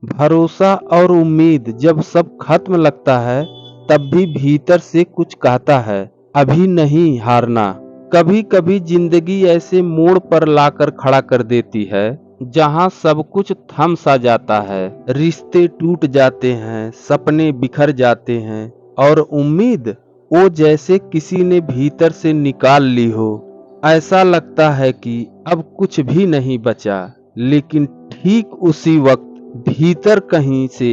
भरोसा और उम्मीद जब सब खत्म लगता है, तब भी भीतर से कुछ कहता है, अभी नहीं हारना। कभी कभी जिंदगी ऐसे मोड़ पर लाकर खड़ा कर देती है जहां सब कुछ थम सा जाता है। रिश्ते टूट जाते हैं, सपने बिखर जाते हैं और उम्मीद वो जैसे किसी ने भीतर से निकाल ली हो। ऐसा लगता है कि अब कुछ भी नहीं बचा, लेकिन ठीक उसी वक्त भीतर कहीं से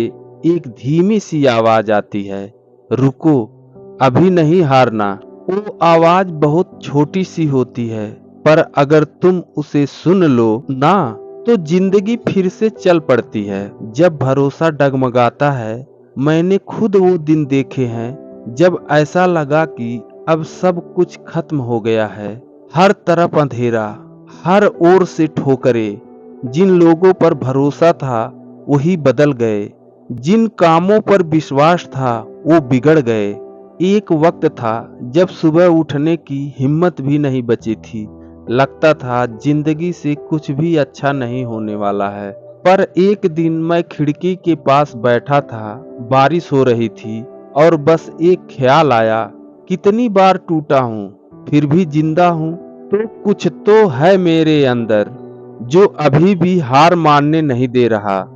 एक धीमी सी आवाज आती है, रुको, अभी नहीं हारना। वो आवाज बहुत छोटी सी होती है, पर अगर तुम उसे सुन लो ना, तो जिंदगी फिर से चल पड़ती है। जब भरोसा डगमगाता है, मैंने खुद वो दिन देखे हैं जब ऐसा लगा कि अब सब कुछ खत्म हो गया है। हर तरफ अंधेरा, हर ओर से ठोकरें। जिन लोगों पर भरोसा था वही बदल गए, जिन कामों पर विश्वास था वो बिगड़ गए। एक वक्त था जब सुबह उठने की हिम्मत भी नहीं बची थी। लगता था जिंदगी से कुछ भी अच्छा नहीं होने वाला है। पर एक दिन मैं खिड़की के पास बैठा था, बारिश हो रही थी और बस एक ख्याल आया, कितनी बार टूटा हूँ फिर भी जिंदा हूँ। तो कुछ तो है मेरे अंदर जो अभी भी हार मानने नहीं दे रहा।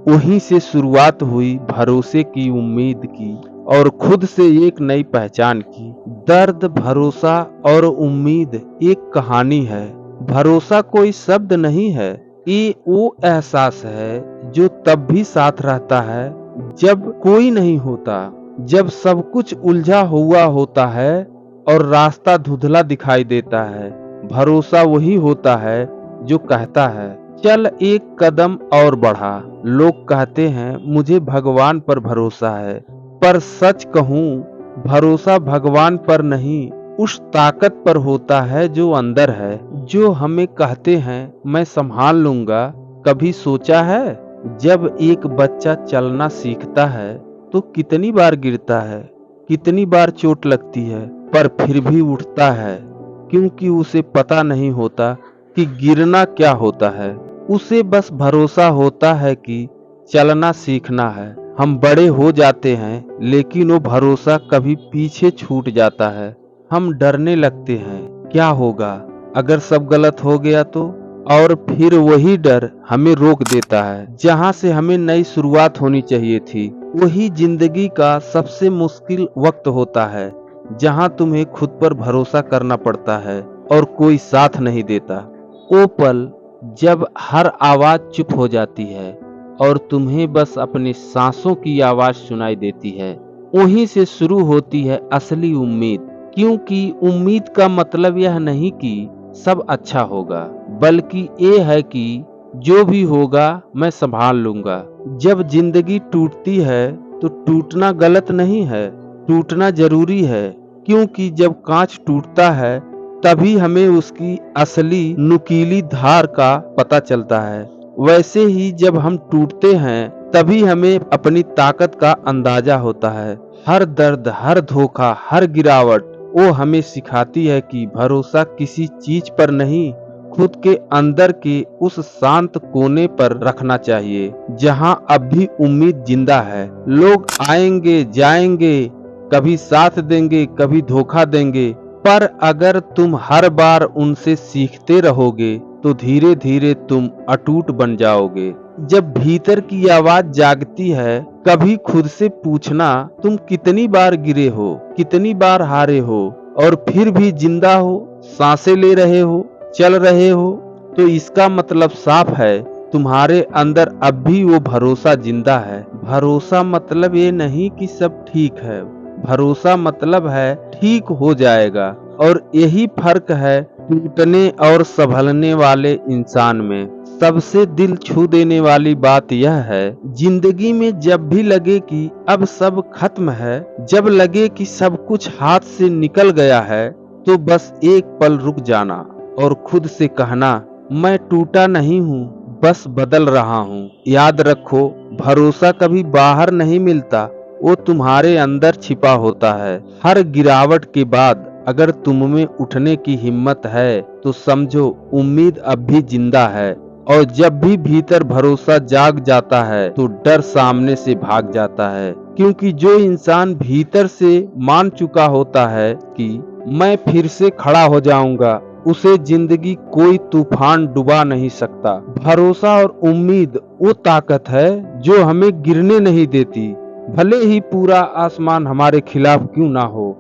वहीं से शुरुआत हुई भरोसे की, उम्मीद की और खुद से एक नई पहचान की। दर्द, भरोसा और उम्मीद एक कहानी है। भरोसा कोई शब्द नहीं है, ये वो एहसास है जो तब भी साथ रहता है जब कोई नहीं होता, जब सब कुछ उलझा हुआ होता है और रास्ता धुंधला दिखाई देता है। भरोसा वही होता है जो कहता है, चल एक कदम और बढ़ा। लोग कहते हैं मुझे भगवान पर भरोसा है, पर सच कहूँ, भरोसा भगवान पर नहीं, उस ताकत पर होता है जो अंदर है, जो हमें कहते हैं मैं संभाल लूंगा। कभी सोचा है, जब एक बच्चा चलना सीखता है तो कितनी बार गिरता है, कितनी बार चोट लगती है, पर फिर भी उठता है, क्योंकि उसे पता नहीं होता कि गिरना क्या होता है। उसे बस भरोसा होता है कि चलना सीखना है। हम बड़े हो जाते हैं, लेकिन वो भरोसा कभी पीछे छूट जाता है। हम डरने लगते हैं, क्या होगा अगर सब गलत हो गया तो, और फिर वही डर हमें रोक देता है जहां से हमें नई शुरुआत होनी चाहिए थी। वही जिंदगी का सबसे मुश्किल वक्त होता है, जहां तुम्हें खुद पर भरोसा करना पड़ता है और कोई साथ नहीं देता। वो पल जब हर आवाज चुप हो जाती है और तुम्हें बस अपनी सांसों की आवाज सुनाई देती है। वहीं से शुरू होती है असली उम्मीद, क्योंकि उम्मीद का मतलब यह नहीं कि सब अच्छा होगा, बल्कि ये है कि जो भी होगा मैं संभाल लूंगा। जब जिंदगी टूटती है तो टूटना गलत नहीं है, टूटना जरूरी है, क्योंकि जब कांच टूटता है तभी हमें उसकी असली नुकीली धार का पता चलता है। वैसे ही जब हम टूटते हैं तभी हमें अपनी ताकत का अंदाजा होता है। हर दर्द, हर धोखा, हर गिरावट वो हमें सिखाती है कि भरोसा किसी चीज पर नहीं, खुद के अंदर के उस शांत कोने पर रखना चाहिए जहां अब भी उम्मीद जिंदा है। लोग आएंगे जाएंगे, कभी साथ देंगे, कभी धोखा देंगे, पर अगर तुम हर बार उनसे सीखते रहोगे तो धीरे धीरे तुम अटूट बन जाओगे। जब भीतर की आवाज जागती है, कभी खुद से पूछना, तुम कितनी बार गिरे हो, कितनी बार हारे हो और फिर भी जिंदा हो, सांसें ले रहे हो, चल रहे हो, तो इसका मतलब साफ है, तुम्हारे अंदर अब भी वो भरोसा जिंदा है। भरोसा मतलब ये नहीं कि सब ठीक है, भरोसा मतलब है ठीक हो जाएगा। और यही फर्क है टूटने और संभलने वाले इंसान में। सबसे दिल छू देने वाली बात यह है, जिंदगी में जब भी लगे कि अब सब खत्म है, जब लगे कि सब कुछ हाथ से निकल गया है, तो बस एक पल रुक जाना और खुद से कहना, मैं टूटा नहीं हूँ, बस बदल रहा हूँ। याद रखो, भरोसा कभी बाहर नहीं मिलता, वो तुम्हारे अंदर छिपा होता है। हर गिरावट के बाद अगर तुम में उठने की हिम्मत है तो समझो उम्मीद अब भी जिंदा है और जब भी भीतर भरोसा जाग जाता है तो डर सामने से भाग जाता है, क्योंकि जो इंसान भीतर से मान चुका होता है कि मैं फिर से खड़ा हो जाऊंगा, उसे जिंदगी कोई तूफान डुबा नहीं सकता। भरोसा और उम्मीद वो ताकत है जो हमें गिरने नहीं देती, भले ही पूरा आसमान हमारे खिलाफ क्यों ना हो।